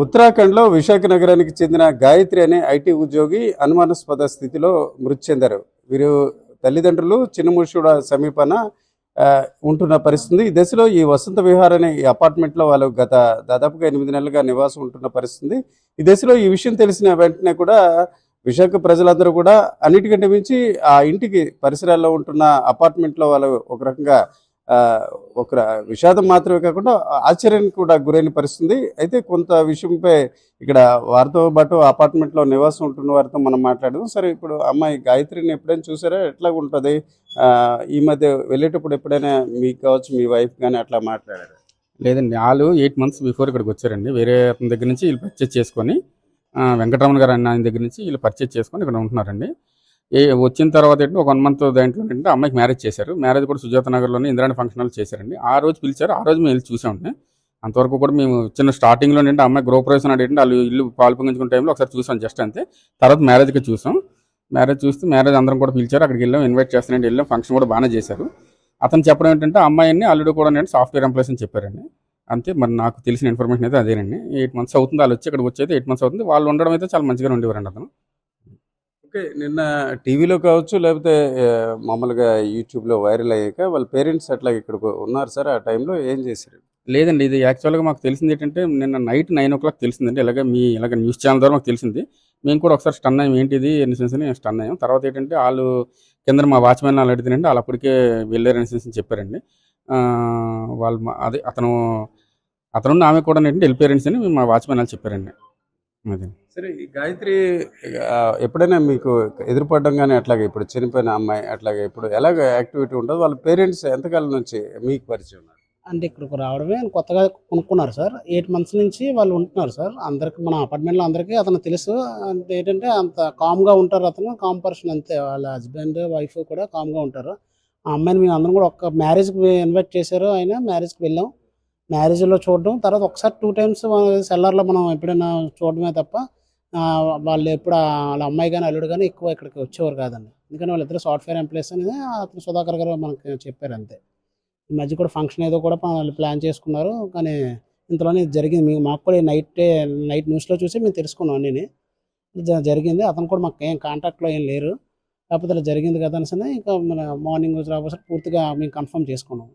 ఉత్తరాఖండ్లో విశాఖ నగరానికి చెందిన గాయత్రి అనే ఐటీ ఉద్యోగి అనుమానాస్పద స్థితిలో మృతి చెందారు. వీరు తల్లిదండ్రులు చిన్నముషుడ సమీపాన ఉంటున్న పరిస్థితి. ఈ దశలో ఈ వసంత విహార్ అనే ఈ అపార్ట్మెంట్లో వాళ్ళు గత దాదాపుగా 8 నెలలుగా నివాసం ఉంటున్న పరిస్థితి. ఈ దశలో ఈ విషయం తెలిసిన వెంటనే కూడా విశాఖ ప్రజలందరూ కూడా అన్నిటికంటే మించి ఆ ఇంటికి పరిసరాల్లో ఉంటున్న అపార్ట్మెంట్లో వాళ్ళు ఒక రకంగా ఒక విషాదం మాత్రమే కాకుండా ఆశ్చర్యానికి కూడా గురైన పరిస్థితి. అయితే కొంత విషయంపై ఇక్కడ వారితో పాటు అపార్ట్మెంట్లో నివాసం ఉంటున్న వారితో మనం మాట్లాడదాం. సరే, ఇప్పుడు అమ్మాయి గాయత్రిని ఎప్పుడైనా చూసారా? ఎట్లా ఉంటుంది? ఈ మధ్య వెళ్ళేటప్పుడు ఎప్పుడైనా మీకు కావచ్చు, మీ వైఫ్ కానీ అట్లా మాట్లాడారు? లేదండి, వాళ్ళు 8 months బిఫోర్ ఇక్కడికి వచ్చారండి. వేరే అతని దగ్గర నుంచి వీళ్ళు పర్చేజ్ చేసుకొని, వెంకటరమణ గారు అన్న ఆయన దగ్గర నుంచి వీళ్ళు పర్చేజ్ చేసుకొని ఇక్కడ ఉంటున్నారండి. వచ్చిన తర్వాత ఏంటంటే ఒక 1 month దాంట్లో ఏంటంటే అమ్మాయికి మ్యారేజ్ చేశారు. మ్యారేజ్ కూడా సుజాత నగర్లోనే ఇంద్రాణి ఫంక్షన్ హాల్ చేశారండి. ఆ రోజు పిలిచారు, ఆ రోజు మేము వెళ్ళి చూసామండి. అంతవరకు కూడా మేము చిన్న స్టార్టింగ్లో ఏంటంటే అమ్మాయి గృహప్రవేశం ఏంటంటే వాళ్ళు ఇల్లు పాలు పొంగించుకునే టైంలో ఒకసారి చూసాం జస్ట్ అంతే. తర్వాత మ్యారేజ్కి చూసాం. మ్యారేజ్ చూస్తే మ్యారేజ్ అందరం కూడా పిలిచారు, అక్కడికి వెళ్ళాం, ఇన్వైట్ చేస్తానండి, వెళ్ళాం. ఫంక్షన్ కూడా బాగానే చేశారు. అతను చెప్పడం ఏంటంటే అమ్మాయిని అల్లుడు కూడా నేను సాఫ్ట్వేర్ ఎంప్లాయీస్ అని చెప్పారండి. అంతే, మరి నాకు తెలిసిన ఇన్ఫర్మేషన్ అయితే అదేనండి. 8 months అవుతుంది వాళ్ళు వచ్చి, ఇక్కడికి వచ్చి 8 months అవుతుంది. వాళ్ళు ఉండడం అయితే చాలా మంచిగా ఉండేవారండి అతను. ఓకే, నిన్న టీవీలో కావచ్చు, లేకపోతే మామూలుగా యూట్యూబ్లో వైరల్ అయ్యాక వాళ్ళ పేరెంట్స్ అట్లా ఇక్కడ ఉన్నారు సార్. ఆ టైంలో ఏం చేశారు? లేదండి, ఇది యాక్చువల్గా మాకు తెలిసింది ఏంటంటే నిన్న నైట్ 9 o'clock తెలిసిందండి. ఇలాగ న్యూస్ ఛానల్ ద్వారా మాకు తెలిసింది. మేము కూడా ఒకసారి స్టన్ అయ్యాం, ఏంటిది అనేసి స్టన్ అయ్యాం. తర్వాత ఏంటంటే వాళ్ళు కింద మా వాచ్మెన్ వాళ్ళు అడిగితేనండి వాళ్ళు అప్పటికే వెళ్ళారనేసి చెప్పారండి. వాళ్ళు అదే అతను ఆమె కూడా ఏంటంటే వెళ్ళిపోయారనేసి అని మా వాచ్మెన్ వాళ్ళు చెప్పారండి. అదే సరే, ఈ గాయత్రి ఎప్పుడైనా మీకు ఎదురుపడడం కానీ అట్లాగే ఇప్పుడు చనిపోయిన అమ్మాయి అట్లాగే ఇప్పుడు ఎలాగ యాక్టివిటీ ఉంటుంది? వాళ్ళ పేరెంట్స్ ఎంతకాలం నుంచి మీకు పరిచయం ఉన్నారు? అంటే ఇక్కడికి రావడమే కొత్తగా కొనుక్కున్నారు సార్. 8 months నుంచి వాళ్ళు ఉంటున్నారు సార్. అందరికి మన అపార్ట్మెంట్లో అందరికీ అతను తెలుసు. అంటే ఏంటంటే అంత కామ్గా ఉంటారు, అతను కామ్ పర్సన్ అంతే. వాళ్ళ హస్బెండ్ వైఫ్ కూడా కామ్గా ఉంటారు. ఆ అమ్మాయిని మేము అందరం కూడా ఒక్క మ్యారేజ్కి ఇన్వైట్ చేశారు, ఆయన మ్యారేజ్కి వెళ్ళాం. మ్యారేజ్లో చూడడం, తర్వాత ఒకసారి 2 times సెల్లార్లో మనం ఎప్పుడైనా చూడడమే తప్ప వాళ్ళు ఎప్పుడు వాళ్ళ అమ్మాయి కానీ అల్లుడు కానీ ఎక్కువ ఇక్కడికి వచ్చేవారు కాదండి. ఎందుకంటే వాళ్ళిద్దరు సాఫ్ట్వేర్ ఎంప్లాయీస్ అనేది అతను సుధాకర్ గారు మనకి చెప్పారు అంతే. ఈ మధ్య కూడా ఫంక్షన్ ఏదో కూడా వాళ్ళు ప్లాన్ చేసుకున్నారు, కానీ ఇంతలోనే జరిగింది. మాకు కూడా నైట్ న్యూస్లో చూసి మేము తెలుసుకున్నాం అన్నీ. జరిగింది. అతను కూడా మాకు ఏం కాంటాక్ట్లో ఏం లేరు. కాకపోతే ఇలా జరిగింది కదా అనేసి ఇంకా మన మార్నింగ్ రాబోసరికి పూర్తిగా మేము కన్ఫర్మ్ చేసుకున్నాం.